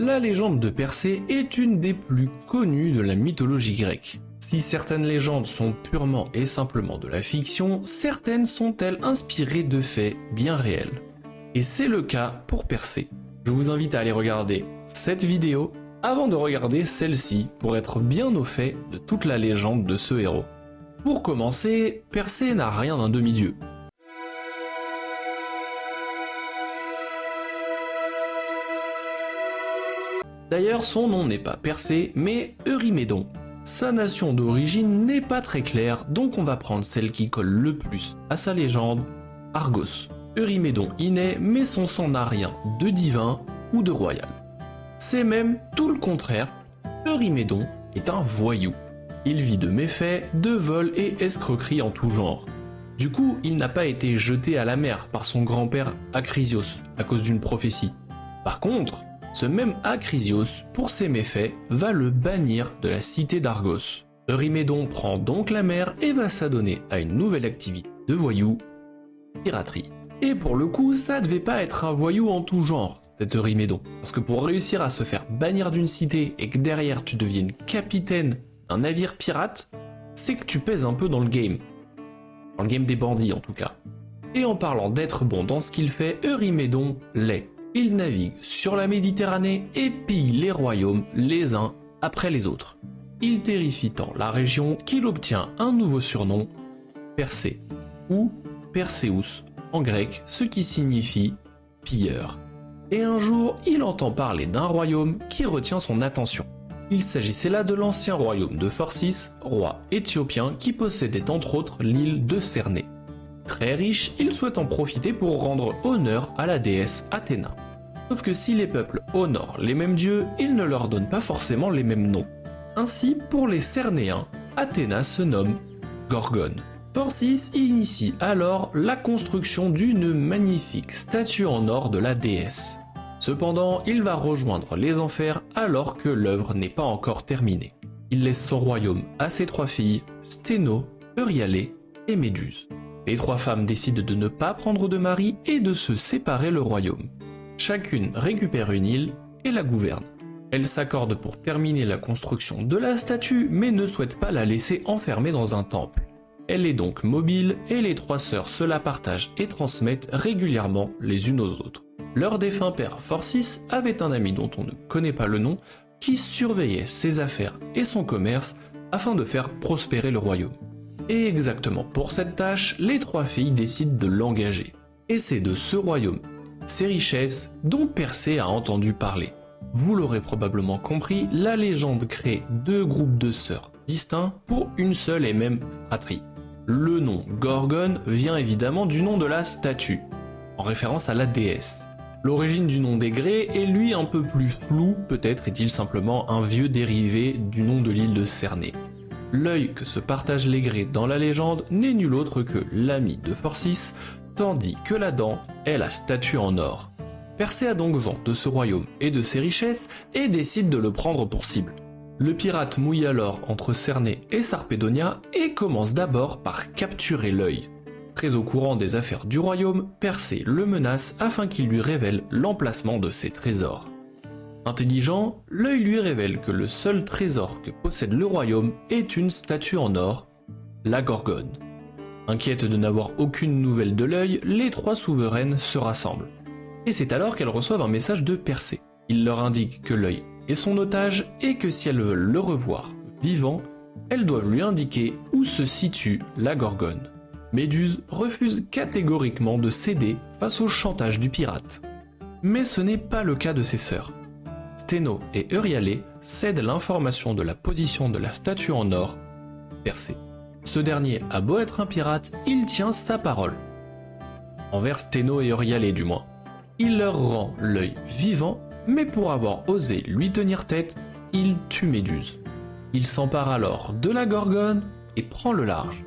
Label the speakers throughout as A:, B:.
A: La légende de Persée est une des plus connues de la mythologie grecque. Si certaines légendes sont purement et simplement de la fiction, certaines sont-elles inspirées de faits bien réels. Et c'est le cas pour Persée. Je vous invite à aller regarder cette vidéo avant de regarder celle-ci pour être bien au fait de toute la légende de ce héros. Pour commencer, Persée n'a rien d'un demi-dieu. D'ailleurs, son nom n'est pas Persée, mais Eurymédon. Sa nation d'origine n'est pas très claire, donc on va prendre celle qui colle le plus à sa légende, Argos. Eurymédon y naît, mais son sang n'a rien de divin ou de royal. C'est même tout le contraire, Eurymédon est un voyou. Il vit de méfaits, de vols et escroqueries en tout genre. Du coup, il n'a pas été jeté à la mer par son grand-père Acrisios à cause d'une prophétie. Par contre, ce même Acrisios, pour ses méfaits, va le bannir de la cité d'Argos. Eurymédon prend donc la mer et va s'adonner à une nouvelle activité de voyou, piraterie. Et pour le coup, ça devait pas être un voyou en tout genre, cet Eurymédon. Parce que pour réussir à se faire bannir d'une cité et que derrière tu deviennes capitaine d'un navire pirate, c'est que tu pèses un peu dans le game. Dans le game des bandits en tout cas. Et en parlant d'être bon dans ce qu'il fait, Eurymédon l'est. Il navigue sur la Méditerranée et pille les royaumes les uns après les autres. Il terrifie tant la région qu'il obtient un nouveau surnom, Persée, ou Perséus en grec, ce qui signifie pilleur. Et un jour, il entend parler d'un royaume qui retient son attention. Il s'agissait là de l'ancien royaume de Phorcys, roi éthiopien qui possédait entre autres l'île de Cernée. Très riche, il souhaite en profiter pour rendre honneur à la déesse Athéna. Sauf que si les peuples honorent les mêmes dieux, ils ne leur donnent pas forcément les mêmes noms. Ainsi, pour les Cernéens, Athéna se nomme Gorgone. Phorcys initie alors la construction d'une magnifique statue en or de la déesse. Cependant, il va rejoindre les enfers alors que l'œuvre n'est pas encore terminée. Il laisse son royaume à ses trois filles, Sténo, Euryalée et Méduse. Les trois femmes décident de ne pas prendre de mari et de se séparer le royaume. Chacune récupère une île et la gouverne. Elles s'accordent pour terminer la construction de la statue mais ne souhaitent pas la laisser enfermée dans un temple. Elle est donc mobile et les trois sœurs se la partagent et transmettent régulièrement les unes aux autres. Leur défunt père Phorcys avait un ami dont on ne connaît pas le nom qui surveillait ses affaires et son commerce afin de faire prospérer le royaume. Et exactement pour cette tâche, les trois filles décident de l'engager. Et c'est de ce royaume, ses richesses, dont Persée a entendu parler. Vous l'aurez probablement compris, la légende crée deux groupes de sœurs distincts pour une seule et même fratrie. Le nom Gorgone vient évidemment du nom de la statue, en référence à la déesse. L'origine du nom des Grés est lui un peu plus floue, peut-être est-il simplement un vieux dérivé du nom de l'île de Cernée. L'œil que se partagent les Grés dans la légende n'est nul autre que l'ami de Phorcys, tandis que la dent est la statue en or. Persée a donc vent de ce royaume et de ses richesses et décide de le prendre pour cible. Le pirate mouille alors entre Cernée et Sarpédonia et commence d'abord par capturer l'œil. Très au courant des affaires du royaume, Persée le menace afin qu'il lui révèle l'emplacement de ses trésors. Intelligent, l'œil lui révèle que le seul trésor que possède le royaume est une statue en or, la Gorgone. Inquiète de n'avoir aucune nouvelle de l'œil, les trois souveraines se rassemblent. Et c'est alors qu'elles reçoivent un message de Persée. Il leur indique que l'œil est son otage et que si elles veulent le revoir vivant, elles doivent lui indiquer où se situe la Gorgone. Méduse refuse catégoriquement de céder face au chantage du pirate. Mais ce n'est pas le cas de ses sœurs. Sténo et Euryalée cèdent l'information de la position de la statue en or, Persée. Ce dernier a beau être un pirate, il tient sa parole. Envers Sténo et Euryalée du moins. Il leur rend l'œil vivant, mais pour avoir osé lui tenir tête, il tue Méduse. Il s'empare alors de la Gorgone et prend le large.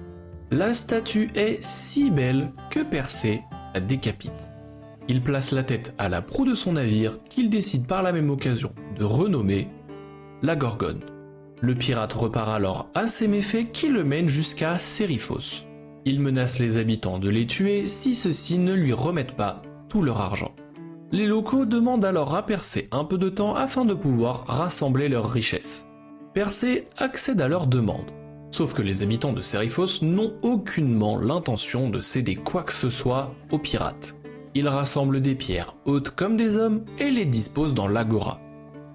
A: La statue est si belle que Persée la décapite. Il place la tête à la proue de son navire qu'il décide par la même occasion de renommer la Gorgone. Le pirate repart alors à ses méfaits qui le mènent jusqu'à Séryphos. Il menace les habitants de les tuer si ceux-ci ne lui remettent pas tout leur argent. Les locaux demandent alors à Persée un peu de temps afin de pouvoir rassembler leurs richesses. Persée accède à leur demande. Sauf que les habitants de Seriphos n'ont aucunement l'intention de céder quoi que ce soit aux pirates. Ils rassemblent des pierres hautes comme des hommes et les disposent dans l'agora.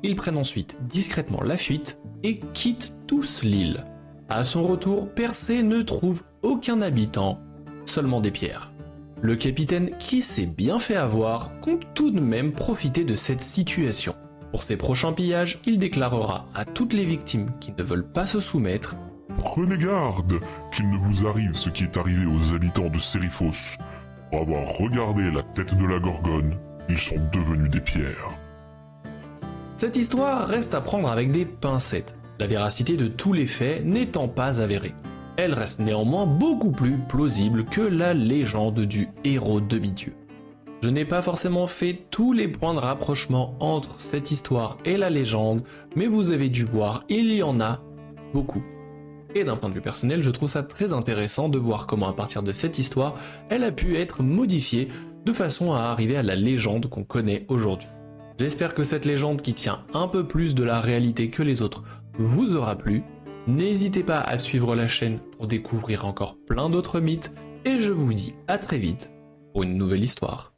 A: Ils prennent ensuite discrètement la fuite et quittent tous l'île. À son retour, Persée ne trouve aucun habitant, seulement des pierres. Le capitaine, qui s'est bien fait avoir, compte tout de même profiter de cette situation. Pour ses prochains pillages, il déclarera à toutes les victimes qui ne veulent pas se soumettre:
B: Prenez garde qu'il ne vous arrive ce qui est arrivé aux habitants de Seriphos. Pour avoir regardé la tête de la Gorgone, ils sont devenus des pierres.
A: Cette histoire reste à prendre avec des pincettes, la véracité de tous les faits n'étant pas avérée. Elle reste néanmoins beaucoup plus plausible que la légende du héros demi-dieu. Je n'ai pas forcément fait tous les points de rapprochement entre cette histoire et la légende, mais vous avez dû voir, il y en a beaucoup. Et d'un point de vue personnel, je trouve ça très intéressant de voir comment à partir de cette histoire, elle a pu être modifiée de façon à arriver à la légende qu'on connaît aujourd'hui. J'espère que cette légende qui tient un peu plus de la réalité que les autres vous aura plu. N'hésitez pas à suivre la chaîne pour découvrir encore plein d'autres mythes et je vous dis à très vite pour une nouvelle histoire.